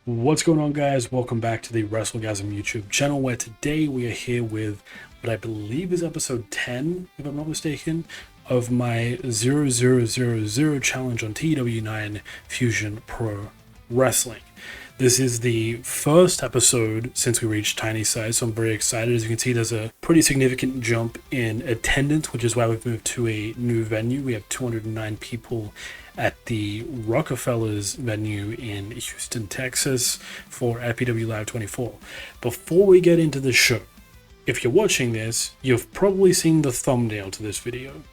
What's going on, guys? Welcome back to the WrestleGasm YouTube channel, where today we are here with what I believe is episode 10, if I'm not mistaken, of my 0000 challenge on TEW9 Fusion Pro Wrestling. This is the first episode since we reached tiny size, so I'm very excited. As you can see, there's a pretty significant jump in attendance, which is why we've moved to a new venue. We have 209 people at the Rockefellers venue in Houston, Texas for FPW Live 24. Before we get into the show, if you're watching this, you've probably seen the thumbnail to this video.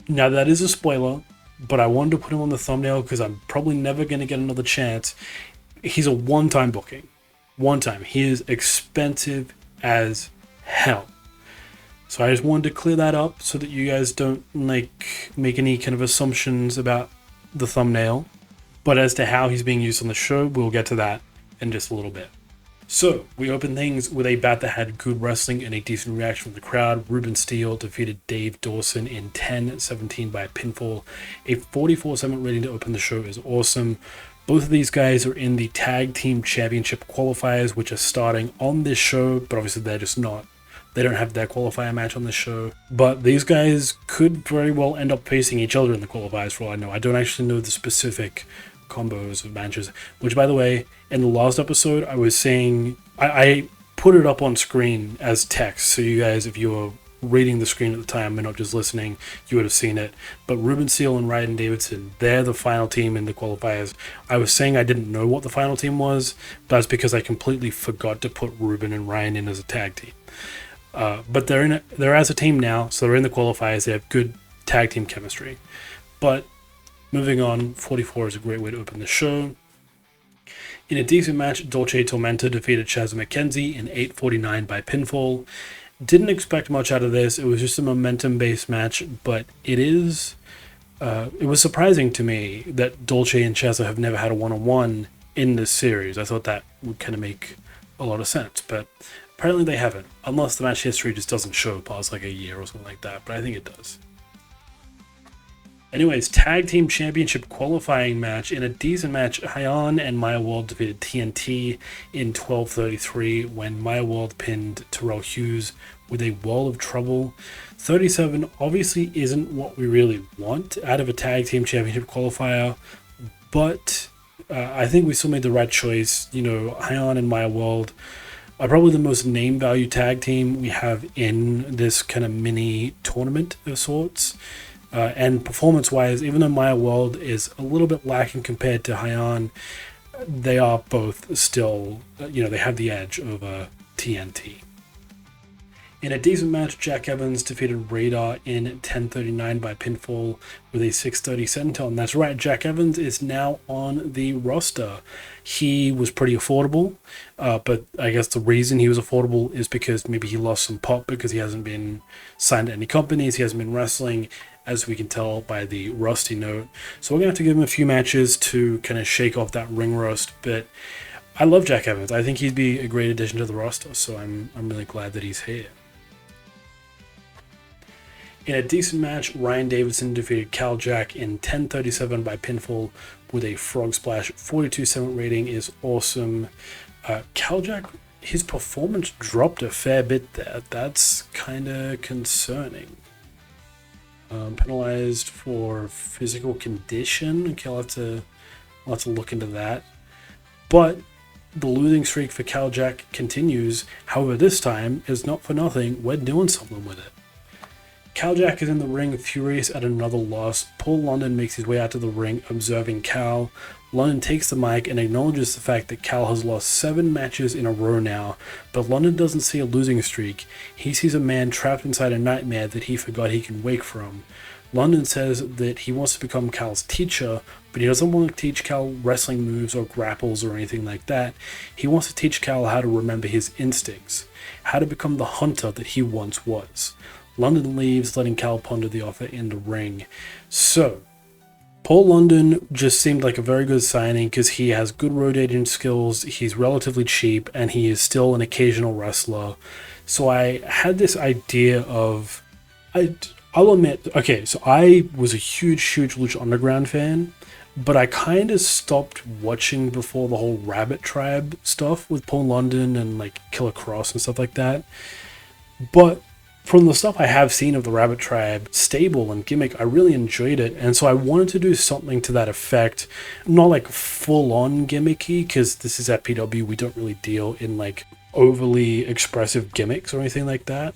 Now, that is a spoiler, but I wanted to put him on the thumbnail because I'm probably never going to get another chance. He's a one-time booking. One time. He is expensive as hell. So I just wanted to clear that up so that you guys don't make any kind of assumptions about the thumbnail. But as to how he's being used on the show, we'll get to that in just a little bit. So we open things with a bout that had good wrestling and a decent reaction from the crowd. Ruben Steele defeated Dave Dawson in 10-17 by a pinfall. A 44-7 rating to open the show is awesome. Both of these guys are in the Tag Team Championship qualifiers, which are starting on this show, but obviously they're just not. They don't have their qualifier match on this show. But these guys could very well end up facing each other in the qualifiers, for all I know. I don't actually know the specific combos of matches, which, by the way, in the last episode, I was saying, I put it up on screen as text, so you guys, if you were reading the screen at the time and not just listening, you would have seen it. But Ruben Steele and Ryan Davidson, they're the final team in the qualifiers. I was saying I didn't know what the final team was, but that's because I completely forgot to put Ruben and Ryan in as a tag team. But they're as a team now, so they're in the qualifiers. They have good tag team chemistry. But moving on, 44 is a great way to open the show. In a decent match, Dolce Tormenta defeated Chaz McKenzie in 8:49 by pinfall. Didn't expect much out of this. It was just a momentum-based match, but it was surprising to me that Dolce and Chaz have never had a one-on-one in this series. I thought that would kind of make a lot of sense, but apparently they haven't, unless the match history just doesn't show past like a year or something like that, but I think it does. Anyways, Tag Team Championship qualifying match. In a decent match, Hyan and Maya World defeated TNT in 12:33 when Maya World pinned Terrell Hughes with a World of Trouble. 37 obviously isn't what we really want out of a Tag Team Championship qualifier, but I think we still made the right choice. You know, Hyan and Maya World are probably the most name value tag team we have in this kind of mini tournament of sorts. And performance-wise, even though Maya World is a little bit lacking compared to Hyan, they are both still, they have the edge over TNT. In a decent match, Jack Evans defeated Radar in 10:39 by pinfall with a 6:30 senton. That's right, Jack Evans is now on the roster. He was pretty affordable, but I guess the reason he was affordable is because maybe he lost some pop because he hasn't been signed to any companies, he hasn't been wrestling, as we can tell by the rusty note. So we're going to have to give him a few matches to kind of shake off that ring rust, but I love Jack Evans. I think he'd be a great addition to the roster, so I'm really glad that he's here. In a decent match, Ryan Davidson defeated Cal Jack in 10:37 by pinfall with a frog splash. 42.7 rating is awesome. Cal Jack, his performance dropped a fair bit there. That's kind of concerning. Penalized for physical condition. Okay, I'll have to look into that. But the losing streak for Cal Jack continues. However, this time is not for nothing. We're doing something with it. Cal Jack is in the ring, furious at another loss. Paul London makes his way out to the ring, observing Cal. London takes the mic and acknowledges the fact that Cal has lost 7 matches in a row now, but London doesn't see a losing streak. He sees a man trapped inside a nightmare that he forgot he can wake from. London says that he wants to become Cal's teacher, but he doesn't want to teach Cal wrestling moves or grapples or anything like that. He wants to teach Cal how to remember his instincts, how to become the hunter that he once was. London leaves, letting Cal ponder the offer in the ring. So, Paul London just seemed like a very good signing because he has good rotating skills, he's relatively cheap, and he is still an occasional wrestler. So I had this idea of... I'll admit, okay, so I was a huge Lucha Underground fan. but I kind of stopped watching before the whole Rabbit Tribe stuff with Paul London and like Killer Cross and stuff like that. But from the stuff I have seen of the Rabbit Tribe stable and gimmick, I really enjoyed it. And so I wanted to do something to that effect. Not like full on gimmicky, because this is at PW, we don't really deal in like overly expressive gimmicks or anything like that.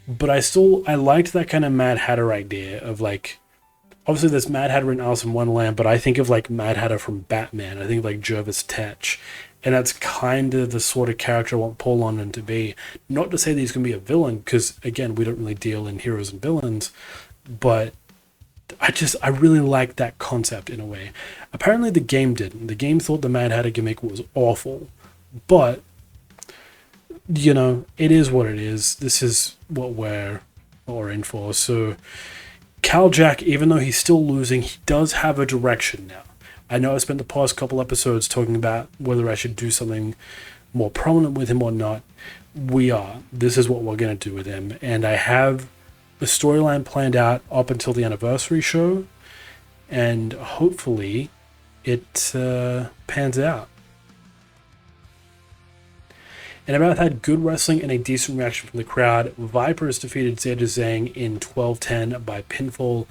But I liked that kind of Mad Hatter idea of like, obviously there's Mad Hatter in Alice in Wonderland, but I think of like Mad Hatter from Batman. I think of like Jervis Tetch. And that's kind of the sort of character I want Paul London to be. Not to say that he's going to be a villain, because again, we don't really deal in heroes and villains, but I really like that concept in a way. Apparently the game didn't. The game thought the Mad Hatter gimmick was awful, but you know, it is what it is. This is what we're in for. So Cal Jack, even though he's still losing, he does have a direction now. I know I spent the past couple episodes talking about whether I should do something more prominent with him or not. This is what we're going to do with him. And I have the storyline planned out up until the anniversary show. And hopefully it pans out. And About had good wrestling and a decent reaction from the crowd. Vipers defeated Zeta Zhang in 12-10 by pinfall.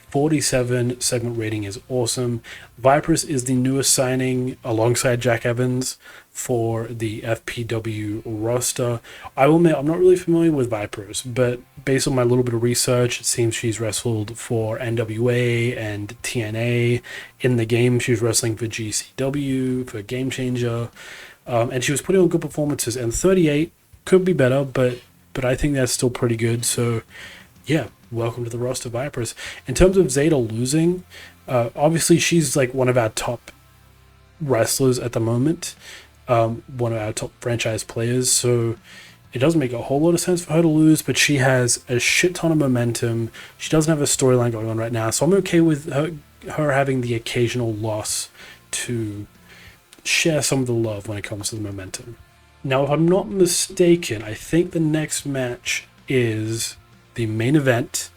47 segment rating is awesome. Vipers is the newest signing alongside Jack Evans for the FPW roster. I will admit, I'm not really familiar with Vipers, but based on my little bit of research, it seems she's wrestled for NWA and TNA. In the game, she was wrestling for GCW, for Game Changer. And she was putting on good performances, and 38 could be better, but I think that's still pretty good. So yeah, welcome to the roster, Vipers. In terms of Zeta losing, obviously she's like one of our top wrestlers at the moment, one of our top franchise players, so it doesn't make a whole lot of sense for her to lose, but she has a shit ton of momentum. She doesn't have a storyline going on right now, so I'm okay with her having the occasional loss to share some of the love when it comes to the momentum. Now, if I'm not mistaken, I think the next match is the main event,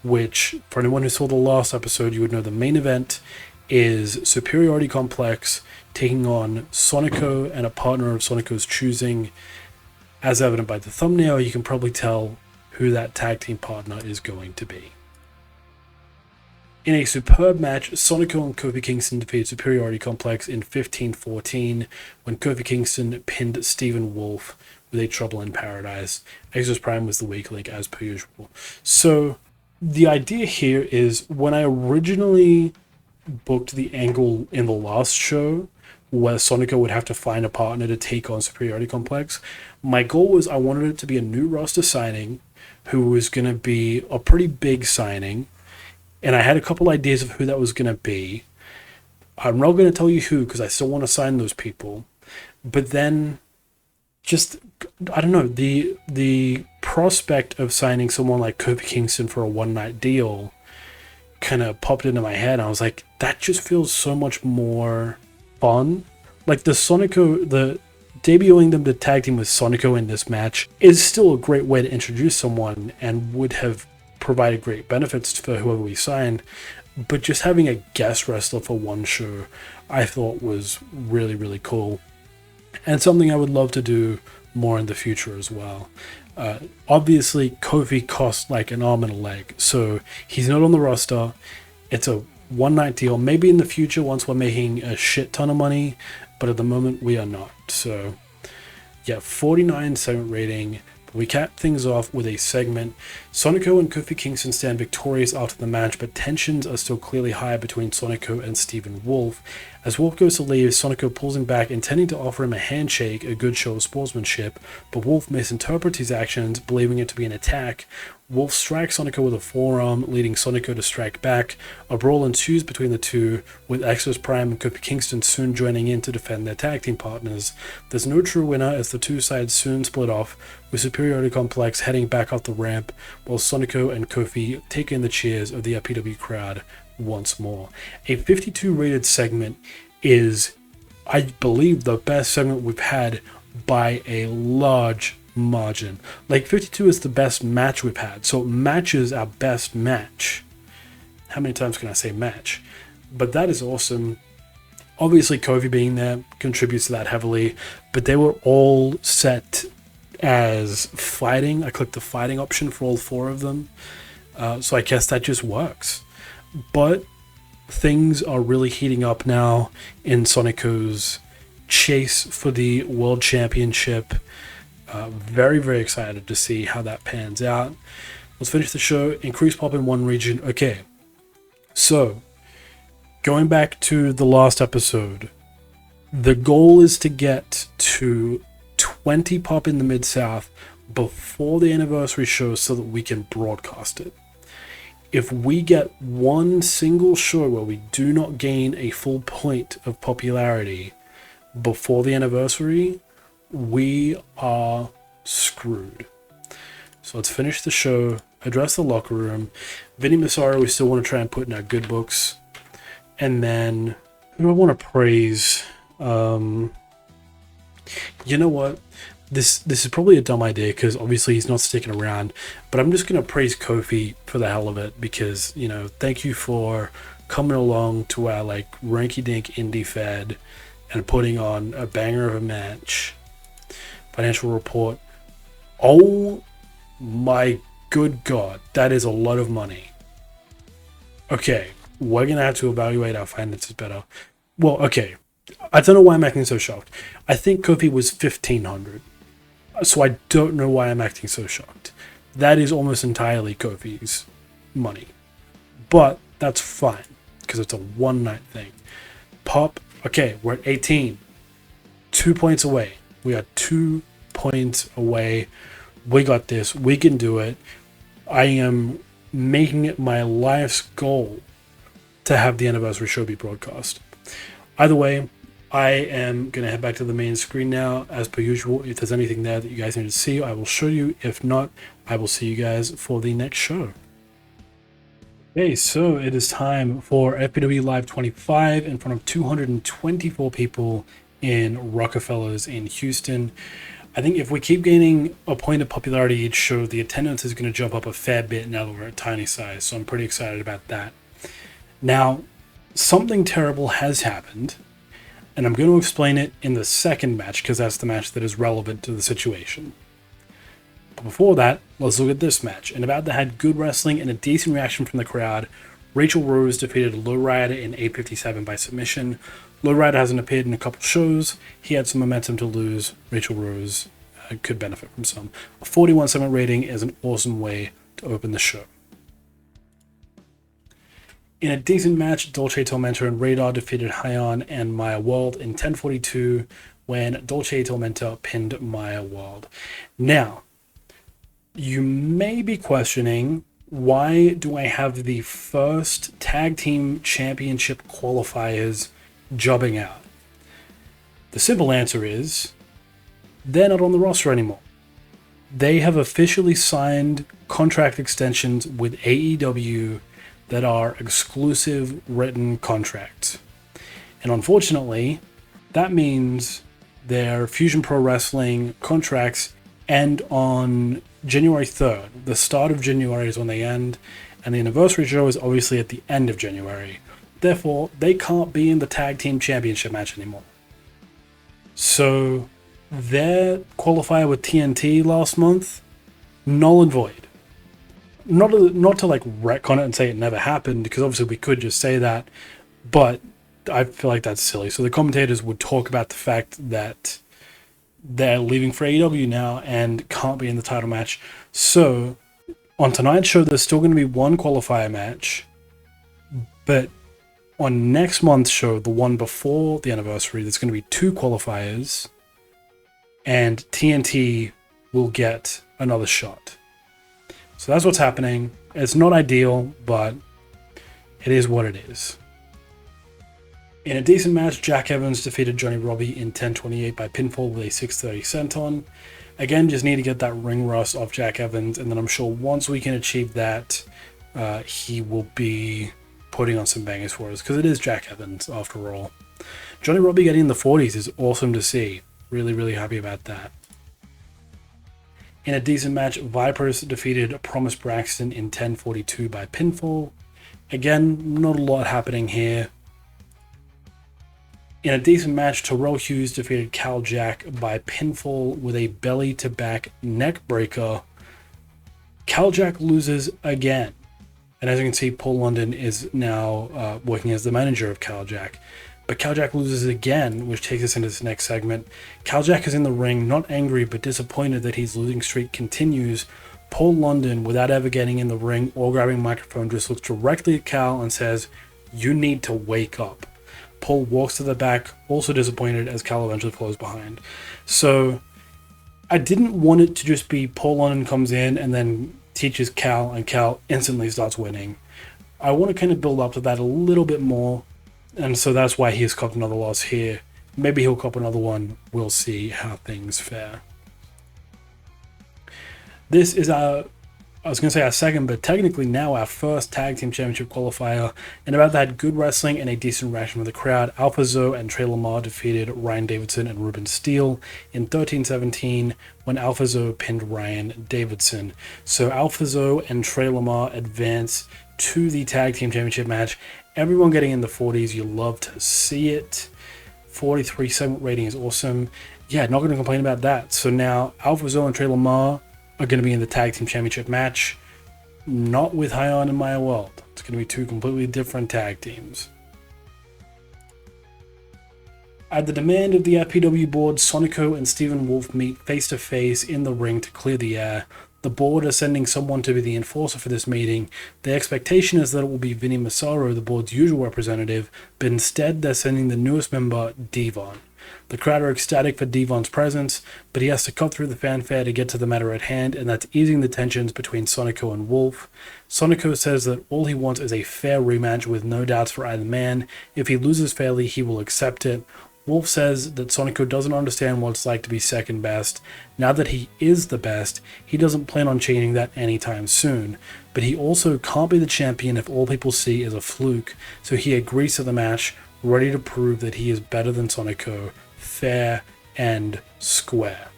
which for anyone who saw the last episode, you would know the main event is Superiority Complex taking on Sonico and a partner of Sonico's choosing. As evident by the thumbnail, you can probably tell who that tag team partner is going to be. In a superb match, Sonico and Kofi Kingston defeated Superiority Complex in 15-14 when Kofi Kingston pinned Stephen Wolf with a Trouble in Paradise. Exodus Prime was the weak link as per usual. So the idea here is, when I originally booked the angle in the last show where Sonico would have to find a partner to take on Superiority Complex, my goal was I wanted it to be a new roster signing who was going to be a pretty big signing. And I had a couple ideas of who that was going to be. I'm not going to tell you who, because I still want to sign those people. But then, just, I don't know, the prospect of signing someone like Kofi Kingston for a one-night deal kind of popped into my head. I was like, that just feels so much more fun. Like the debuting them to tag team with Sonico in this match is still a great way to introduce someone and would have provided great benefits for whoever we signed, but just having a guest wrestler for one show I thought was really, really cool, and something I would love to do more in the future as well. Obviously Kofi costs like an arm and a leg, so he's not on the roster. It's a one night deal, maybe in the future once we're making a shit ton of money, but at the moment we are not. So yeah, 49 segment rating. We cap things off with a segment. Sonico and Kofi Kingston stand victorious after the match, but tensions are still clearly high between Sonico and Stephen Wolf. As Wolf goes to leave, Sonico pulls him back, intending to offer him a handshake, a good show of sportsmanship, but Wolf misinterprets his actions, believing it to be an attack. Wolf strikes Sonico with a forearm, leading Sonico to strike back. A brawl ensues between the two, with Exodus Prime and Kofi Kingston soon joining in to defend their tag team partners. There's no true winner as the two sides soon split off, with Superiority Complex heading back off the ramp, while Sonico and Kofi take in the cheers of the FPW crowd once more. A 52 rated segment is, I believe, the best segment we've had by a large margin. Like 52 is the best match we've had, so it matches our best match. How many times can I say match? but that is awesome. Obviously, Kofi being there contributes to that heavily, but they were all set as fighting. I clicked the fighting option for all 4 of them, so I guess that just works. But things are really heating up now in Sonico's chase for the World Championship. Very, very excited to see how that pans out. Let's finish the show. Increase pop in one region. Okay, so going back to the last episode, the goal is to get to 20 pop in the Mid-South before the anniversary show so that we can broadcast it. If we get one single show where we do not gain a full point of popularity before the anniversary, we are screwed. So let's finish the show, address the locker room. Vinny Massaro, we still want to try and put in our good books. And then, who do I want to praise? You know what? This is probably a dumb idea because obviously he's not sticking around. But I'm just going to praise Kofi for the hell of it because, you know, thank you for coming along to our, like, ranky-dink indie fed and putting on a banger of a match. Financial report. Oh my good God. That is a lot of money. Okay. We're going to have to evaluate our finances better. Well, okay. I don't know why I'm acting so shocked. I think Kofi was 1,500. So I don't know why I'm acting so shocked. That is almost entirely Kofi's money. But that's fine. Because it's a one-night thing. Pop. Okay, we're at 18. 2 points away. We are 2 points away. We got this. We can do it. I am making it my life's goal to have the anniversary show be broadcast. Either way, I am going to head back to the main screen now. As per usual, if there's anything there that you guys need to see, I will show you. If not, I will see you guys for the next show. Okay, so it is time for FPW Live 25 in front of 224 people in Rockefeller's in Houston. I think if we keep gaining a point of popularity each show, the attendance is going to jump up a fair bit now that we're at tiny size, so I'm pretty excited about that. Now, something terrible has happened, and I'm going to explain it in the second match because that's the match that is relevant to the situation. But before that, let's look at this match. And about that had good wrestling and a decent reaction from the crowd. Rachel Rose defeated Lowrider in 8:57 by submission. Lowrider hasn't appeared in a couple shows. He had some momentum to lose. Rachel Rose could benefit from some. A 41.7 rating is an awesome way to open the show. In a decent match, Dolce Tormenta and Radar defeated Hyon and Maya World in 10:42 when Dolce Tormenta pinned Maya World. Now, you may be questioning, why do I have the first tag team championship qualifiers jobbing out? The simple answer is, they're not on the roster anymore. They have officially signed contract extensions with AEW that are exclusive written contracts. And unfortunately, that means their Fusion Pro Wrestling contracts end on January 3rd. The start of January is when they end, and the anniversary show is obviously at the end of January. Therefore, they can't be in the tag team championship match anymore. So, their qualifier with TNT last month, null and void. Not to like retcon it and say it never happened, because obviously we could just say that, but I feel like that's silly. So the commentators would talk about the fact that they're leaving for AEW now and can't be in the title match. So on tonight's show, there's still going to be one qualifier match, but on next month's show, the one before the anniversary, there's going to be two qualifiers, and TNT will get another shot. So that's what's happening. It's not ideal, but it is what it is. In a decent match, Jack Evans defeated Johnny Robbie in 10:28 by pinfall with a 6:30 senton. Again, just need to get that ring rust off Jack Evans, and then I'm sure once we can achieve that, he will be putting on some bangers for us, because it is Jack Evans after all. Johnny Robbie getting in the 40s is awesome to see. Really, really happy about that. In a decent match, Vipers defeated Promise Braxton in 10:42 by pinfall. Again, not a lot happening here. In a decent match, Terrell Hughes defeated Cal Jack by pinfall with a belly-to-back neck breaker. Cal Jack loses again. And as you can see, Paul London is now working as the manager of Cal Jack. But Cal Jack loses again, which takes us into this next segment. Cal Jack is in the ring, not angry, but disappointed that his losing streak continues. Paul London, without ever getting in the ring or grabbing a microphone, just looks directly at Cal and says, "You need to wake up." Paul walks to the back, also disappointed, as Cal eventually follows behind. So I didn't want it to just be Paul London comes in and then teaches Cal, and Cal instantly starts winning. I want to kind of build up to that a little bit more, and so that's why he's copped another loss here. Maybe he'll cop another one. We'll see how things fare. This is our second, but technically now our first Tag Team Championship qualifier. And about that, good wrestling and a decent reaction from the crowd. Alpha Zoe and Trey Lamar defeated Ryan Davidson and Ruben Steele in 13-17 when Alpha Zoe pinned Ryan Davidson. So Alpha Zoe and Trey Lamar advance to the Tag Team Championship match. Everyone getting in the 40s. You love to see it. 43 segment rating is awesome. Yeah, not going to complain about that. So now Alpha Zoe and Trey Lamar are going to be in the Tag Team Championship match, not with Hyon and Maya World. It's going to be two completely different tag teams. At the demand of the FPW board, Sonico and Stephen Wolf meet face-to-face in the ring to clear the air. The board are sending someone to be the enforcer for this meeting. The expectation is that it will be Vinny Massaro, the board's usual representative, but instead they're sending the newest member, Devon. The crowd are ecstatic for Devon's presence, but he has to cut through the fanfare to get to the matter at hand, and that's easing the tensions between Sonico and Wolf. Sonico says that all he wants is a fair rematch with no doubts for either man. If he loses fairly, he will accept it. Wolf says that Sonico doesn't understand what it's like to be second best. Now that he is the best, he doesn't plan on changing that anytime soon. But he also can't be the champion if all people see is a fluke, so he agrees to the match, ready to prove that he is better than Sonico, fair and square.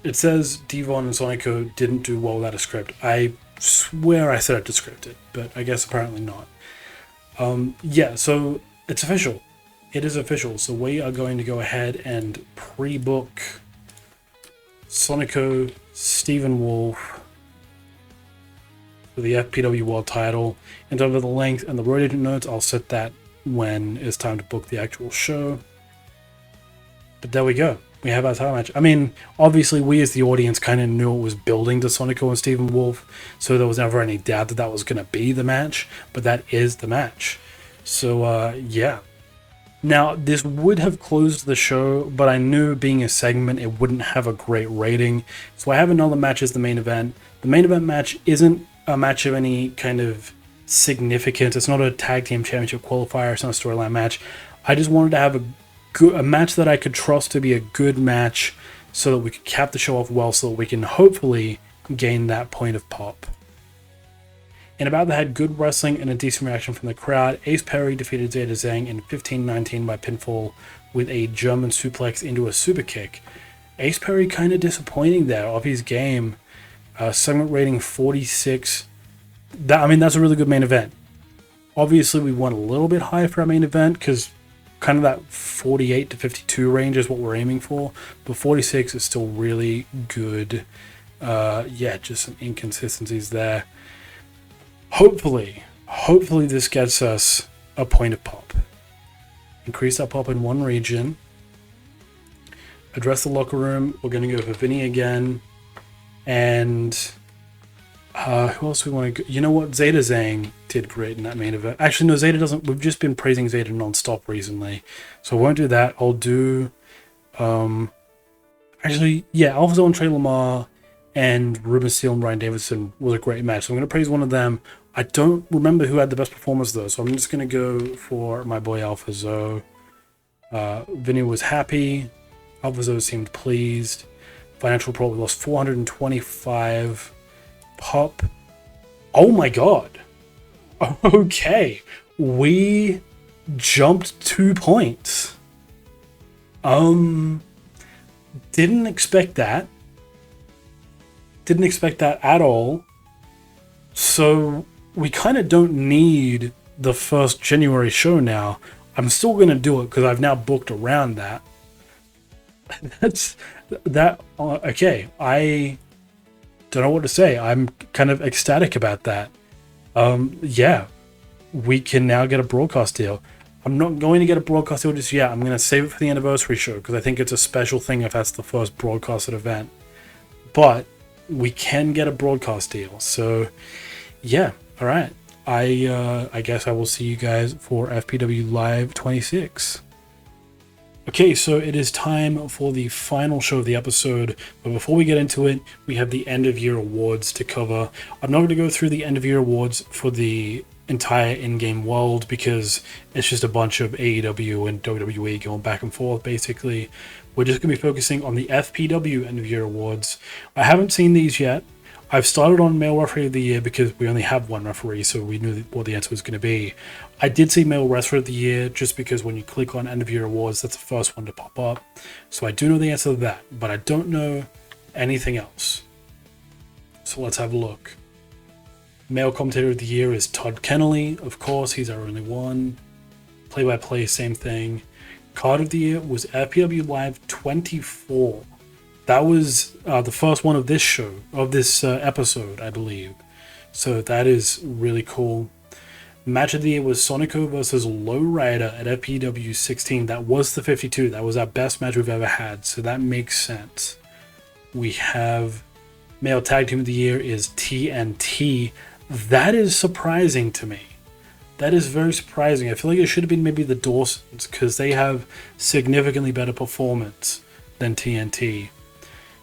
It says Devon and Sonico didn't do well without a script. I swear I said it descripted, but I guess apparently not. Yeah, so it's official. It is official. So we are going to go ahead and pre-book Sonico, Stephen Wolf for the FPW World title. In terms of the length and the road agent notes, I'll set that when it's time to book the actual show. But there we go. We have our title match. I mean, obviously we as the audience kind of knew it was building to Sonico and Stephen Wolf, so there was never any doubt that that was going to be the match, but that is the match. So, yeah. Now, this would have closed the show, but I knew being a segment, it wouldn't have a great rating. So I have another match as the main event. The main event match isn't a match of any kind of significance. It's not a tag team championship qualifier. It's not a storyline match. I just wanted to have a match that I could trust to be a good match so that we could cap the show off well, so that we can hopefully gain that point of pop. And about that had good wrestling and a decent reaction from the crowd. Ace Perry defeated Zeta Zhang in 15-19 by pinfall with a German suplex into a super kick. Ace Perry kind of disappointing there off his game. Segment rating 46. That's a really good main event. Obviously, we want a little bit higher for our main event because kind of that 48 to 52 range is what we're aiming for. But 46 is still really good. Yeah, just some inconsistencies there. Hopefully this gets us a point of pop. Increase our pop in one region. Address the locker room. We're going to go for Vinny again. And who else we want to go? You know what? Zeta Zhang did great in that main event. Actually, no, Zeta doesn't. We've just been praising Zeta non-stop recently. So I won't do that. I'll do... actually, yeah, Alpha Zone, Trey Lamar, and Ruben Steele and Ryan Davidson was a great match. So I'm going to praise one of them. I don't remember who had the best performance though, so I'm just going to go for my boy Alpha Zoe. Vinny was happy. Alpha Zoe seemed pleased. Financial Pro, we lost 425 pop. Oh my god. Okay. We jumped 2 points. Didn't expect that. Didn't expect that at all. So we kind of don't need the first January show now. I'm still going to do it because I've now booked around that. That's that. Okay, I don't know what to say. I'm kind of ecstatic about that. Yeah, we can now get a broadcast deal. I'm not going to get a broadcast deal just yet. I'm going to save it for the anniversary show because I think it's a special thing if that's the first broadcasted event. But we can get a broadcast deal. So, yeah, all right. I guess I will see you guys for FPW Live 26. Okay, so it is time for the final show of the episode, but before we get into it, we have the end of year awards to cover. I'm not going to go through the end of year awards for the entire in-game world because it's just a bunch of AEW and WWE going back and forth, basically. We're just going to be focusing on the FPW end of year awards. I haven't seen these yet. I've started on Male Referee of the Year because we only have one referee, so we knew what the answer was going to be. I did see Male Wrestler of the Year just because when you click on End of Year Awards, that's the first one to pop up. So I do know the answer to that, but I don't know anything else. So let's have a look. Male Commentator of the Year is Todd Kennelly. Of course, he's our only one. Play-by-play, same thing. Card of the Year was FPW Live 24. That was the first one of this show, of this episode, I believe. So that is really cool. Match of the Year was Sonico versus Lowrider at FPW 16. That was the 52. That was our best match we've ever had. So that makes sense. We have Male Tag Team of the Year is TNT. That is surprising to me. That is very surprising. I feel like it should have been maybe the Dawsons because they have significantly better performance than TNT.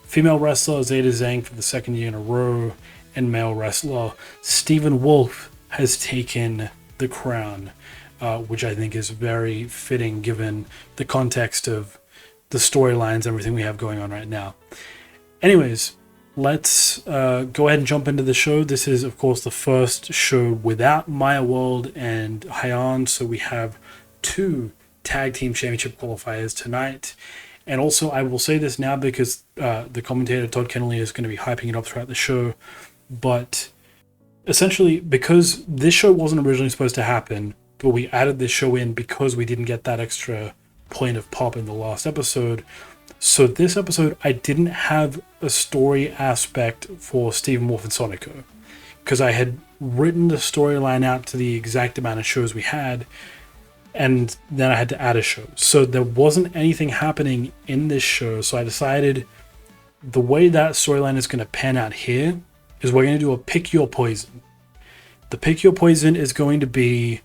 Female wrestler Zeta Zhang for the second year in a row, and male wrestler Stephen Wolf has taken the crown, which I think is very fitting given the context of the storylines, everything we have going on right now. Anyways, let's go ahead and jump into the show. This is, of course, the first show without Maya World and Hyan, so we have 2 Tag Team Championship qualifiers tonight. And also, I will say this now because the commentator, Todd Kennelly, is going to be hyping it up throughout the show. But essentially, because this show wasn't originally supposed to happen, but we added this show in because we didn't get that extra point of pop in the last episode. So this episode, I didn't have a story aspect for Stephen Wolf and Sonico. Because I had written the storyline out to the exact amount of shows we had, and then I had to add a show. So there wasn't anything happening in this show. So I decided the way that storyline is going to pan out here is we're going to do a Pick Your Poison. The Pick Your Poison is going to be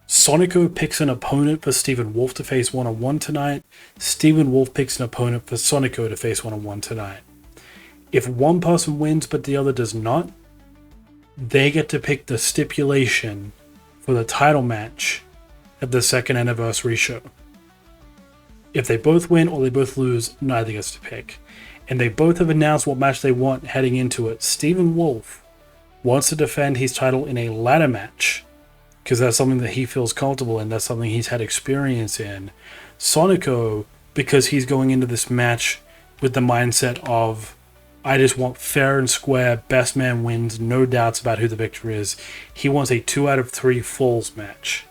Sonico picks an opponent for Stephen Wolf to face one-on-one tonight. Stephen Wolf picks an opponent for Sonico to face one-on-one tonight. If one person wins but the other does not, they get to pick the stipulation for the title match at the second anniversary show. If they both win or they both lose, neither gets to pick. And they both have announced what match they want heading into it. Stephen Wolf wants to defend his title in a ladder match because that's something that he feels comfortable in. That's something he's had experience in. Sonico, because he's going into this match with the mindset of, I just want fair and square, best man wins, no doubts about who the victor is. He wants a 2 out of 3 falls match.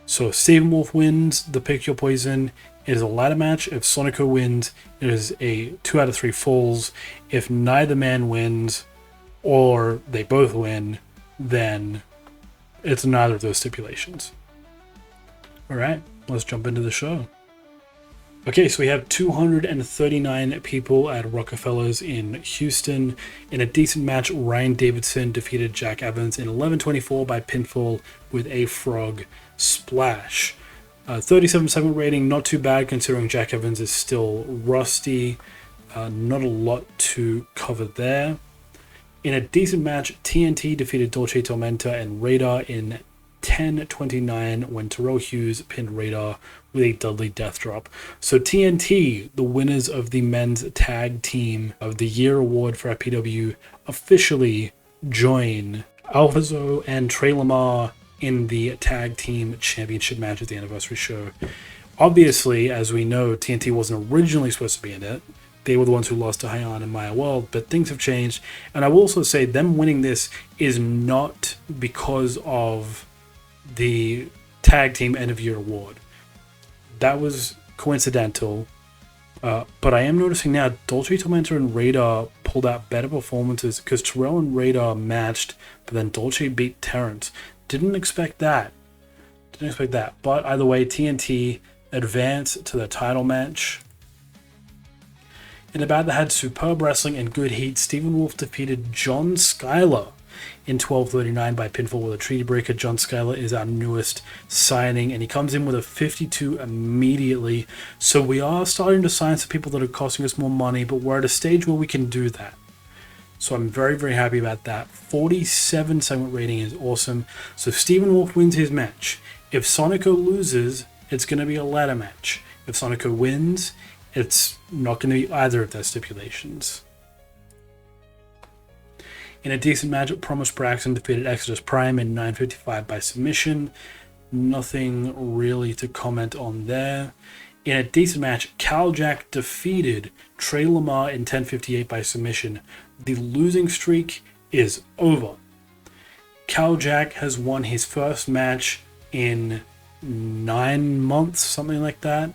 So if Stephen Wolf wins, the Pick Your Poison is a ladder match. If Sonico wins, it is a 2 out of 3 falls. If neither man wins, or they both win, then it's neither of those stipulations. Alright, let's jump into the show. Okay, so we have 239 people at Rockefeller's in Houston. In a decent match, Ryan Davidson defeated Jack Evans in 11:24 by pinfall with a frog splash. 37-7 rating, not too bad considering Jack Evans is still rusty. Not a lot to cover there. In a decent match, TNT defeated Dolce Tormenta and Radar in 10:29 when Terrell Hughes pinned Radar with a Dudley Death Drop. So TNT, the winners of the Men's Tag Team of the Year Award for FPW, officially join Alvazo and Trey Lamar in the Tag Team Championship match at the anniversary show. Obviously, as we know, TNT wasn't originally supposed to be in it. They were the ones who lost to Hyan and Maya World, but things have changed. And I will also say them winning this is not because of the Tag Team End of Year Award. That was coincidental. But I am noticing now Dolce, Tormenta, and Radar pulled out better performances because Terrell and Radar matched, but then Dolce beat Terrence. Didn't expect that. But either way, TNT advanced to the title match. In a bout that had superb wrestling and good heat, Stephen Wolf defeated John Skyler in 12:39 by pinfall with a treaty breaker. John Skyler is our newest signing, and he comes in with a 52 immediately. So we are starting to sign some people that are costing us more money, but we're at a stage where we can do that. So I'm very, very happy about that. 47 segment rating is awesome. So Stephen Wolf wins his match. If Sonico loses, it's going to be a ladder match. If Sonico wins, it's not going to be either of their stipulations. In a decent match, Promise Braxton defeated Exodus Prime in 9:55 by submission. Nothing really to comment on there. In a decent match, Cal Jack defeated Trey Lamar in 10:58 by submission. The losing streak is over. Cal Jack has won his first match in 9 months, something like that.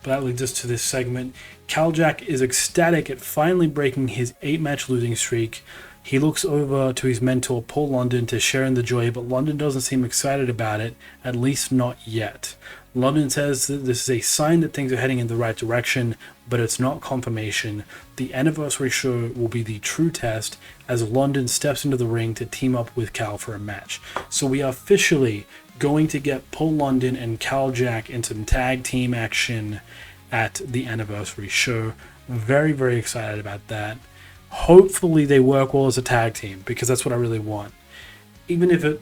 But that leads us to this segment. Cal Jack is ecstatic at finally breaking his 8-match losing streak. He looks over to his mentor, Paul London, to share in the joy, but London doesn't seem excited about it, at least not yet. London says that this is a sign that things are heading in the right direction, but it's not confirmation. The anniversary show will be the true test as London steps into the ring to team up with Cal for a match. So we are officially going to get Paul London and Cal Jack in some tag team action at the anniversary show. Very, very excited about that. Hopefully they work well as a tag team, because that's what I really want. Even if it,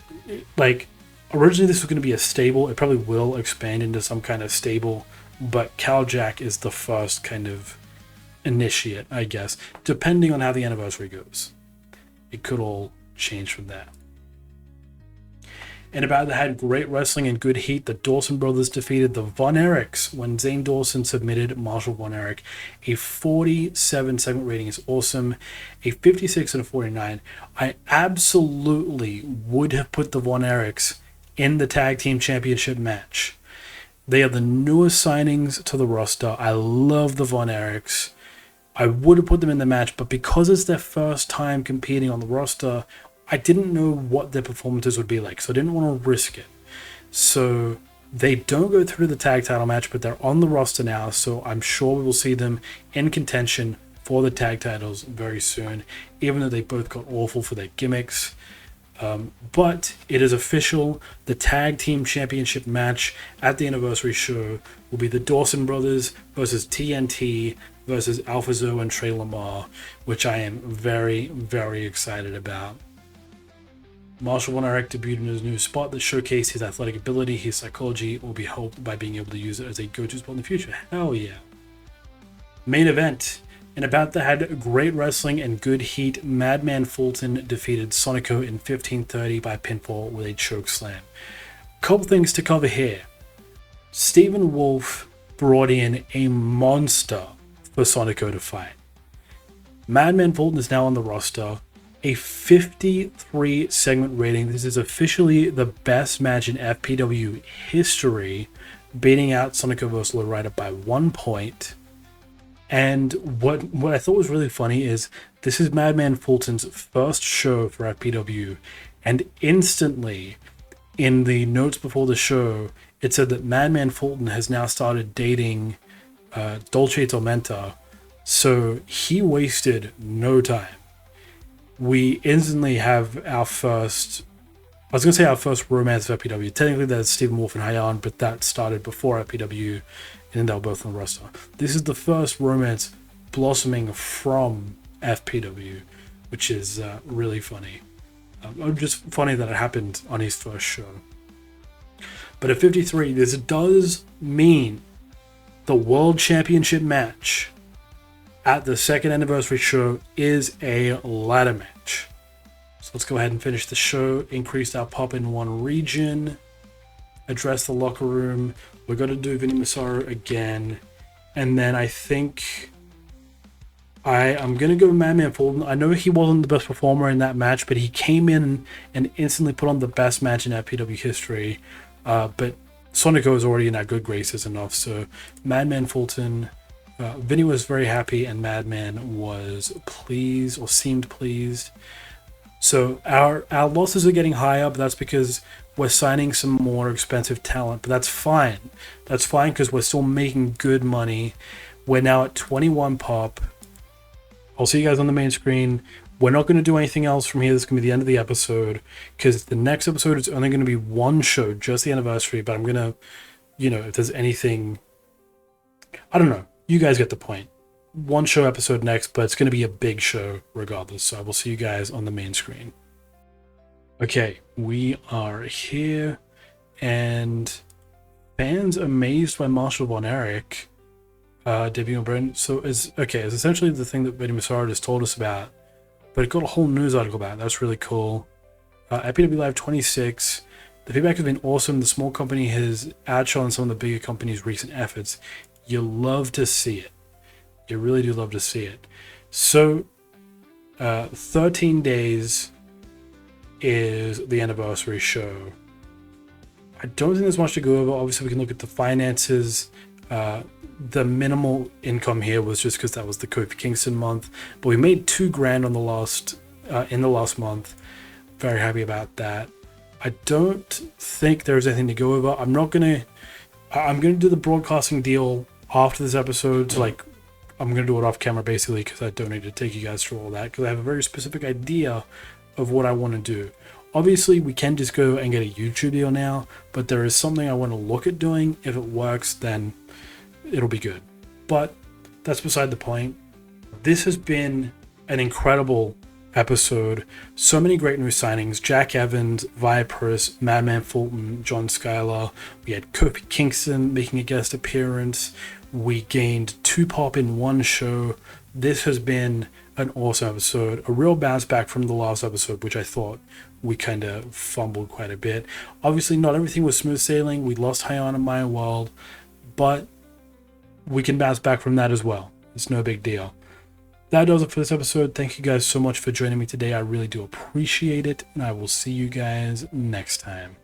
like, originally this was going to be a stable, it probably will expand into some kind of stable, but Cal Jack is the first kind of initiate, I guess, depending on how the anniversary goes. It could all change from there. In a bout that had great wrestling and good heat, the Dawson brothers defeated the Von Erichs when Zane Dawson submitted Marshall Von Erich. A 47 segment rating is awesome. A 56 and a 49. I absolutely would have put the Von Erichs in the tag team championship match. They are the newest signings to the roster. I love the Von Erichs. I would have put them in the match, but because it's their first time competing on the roster, I didn't know what their performances would be like, so I didn't want to risk it. So they don't go through the tag title match, but they're on the roster now, so I'm sure we will see them in contention for the tag titles very soon, even though they both got awful for their gimmicks. But it is official. The tag team championship match at the anniversary show will be the Dawson brothers versus TNT versus Alpha Zoe and Trey Lamar, which I am very, very excited about. Marshall Von Erich debuted in his new spot that showcased his athletic ability. His psychology will be helped by being able to use it as a go-to spot in the future. Hell yeah. Main event. In a bout that had great wrestling and good heat, Madman Fulton defeated Sonico in 15:30 by pinfall with a choke slam. Couple things to cover here. Stephen Wolf brought in a monster for Sonico to fight. Madman Fulton is now on the roster. A 53 segment rating. This is officially the best match in FPW history, beating out Sonico vs. Lowrider by 1 point. And what I thought was really funny is this is Madman Fulton's first show for FPW, and instantly in the notes before the show it said that Madman Fulton has now started dating Dolce Tormenta, so he wasted no time. We instantly have our first, I was going to say our first romance of FPW. Technically that's Stephen Wolf and Hyan, but that started before FPW, and they were both on the roster. This is the first romance blossoming from FPW, which is really funny. Just funny that it happened on his first show. But at 53, this does mean the World Championship match at the second anniversary show is a ladder match. So let's go ahead and finish the show, increase our pop in one region, address the locker room. We're going to do Vinny Massaro again. And then I think I'm going to go with Madman Fulton. I know he wasn't the best performer in that match, but he came in and instantly put on the best match in FPW history. But Sonico is already in our good graces enough. So Madman Fulton, Vinny was very happy, and Madman was pleased or seemed pleased. So our losses are getting higher, but that's because we're signing some more expensive talent. But that's fine. That's fine because we're still making good money. We're now at 21 pop. I'll see you guys on the main screen. We're not going to do anything else from here. This is going to be the end of the episode because the next episode is only going to be one show, just the anniversary. But I'm going to, if there's anything, I don't know. You guys get the point. One show episode next, but it's going to be a big show regardless. So I will see you guys on the main screen. Okay, we are here, and fans amazed by Marshall Von Erich debuting on Britain. So it's essentially the thing that Betty Massaro just told us about, but it got a whole news article about it. That's really cool. At PW Live 26, the feedback has been awesome. The small company has outshone some of the bigger companies' recent efforts. You love to see it. You really do love to see it. So, 13 days is the anniversary show. I don't think there's much to go over. Obviously, we can look at the finances. The minimal income here was just because that was the Kofi Kingston month, but we made $2,000 on the last in the last month. Very happy about that. I don't think there's anything to go over. I'm gonna do the broadcasting deal after this episode. So I'm gonna do it off camera basically because I don't need to take you guys through all that because I have a very specific idea of what I want to do. Obviously, we can just go and get a YouTube deal now, but there is something I want to look at doing. If it works, then it'll be good. But that's beside the point. This has been an incredible episode. So many great new signings. Jack Evans, Viperus, Madman Fulton, John Schuyler. We had Kofi Kingston making a guest appearance. We gained 2 pop in one show. This has been an awesome episode. A real bounce back from the last episode, which I thought we kind of fumbled quite a bit. Obviously, not everything was smooth sailing. We lost Hyon and My World, but we can bounce back from that as well. It's no big deal. That does it for this episode. Thank you guys so much for joining me today. I really do appreciate it, and I will see you guys next time.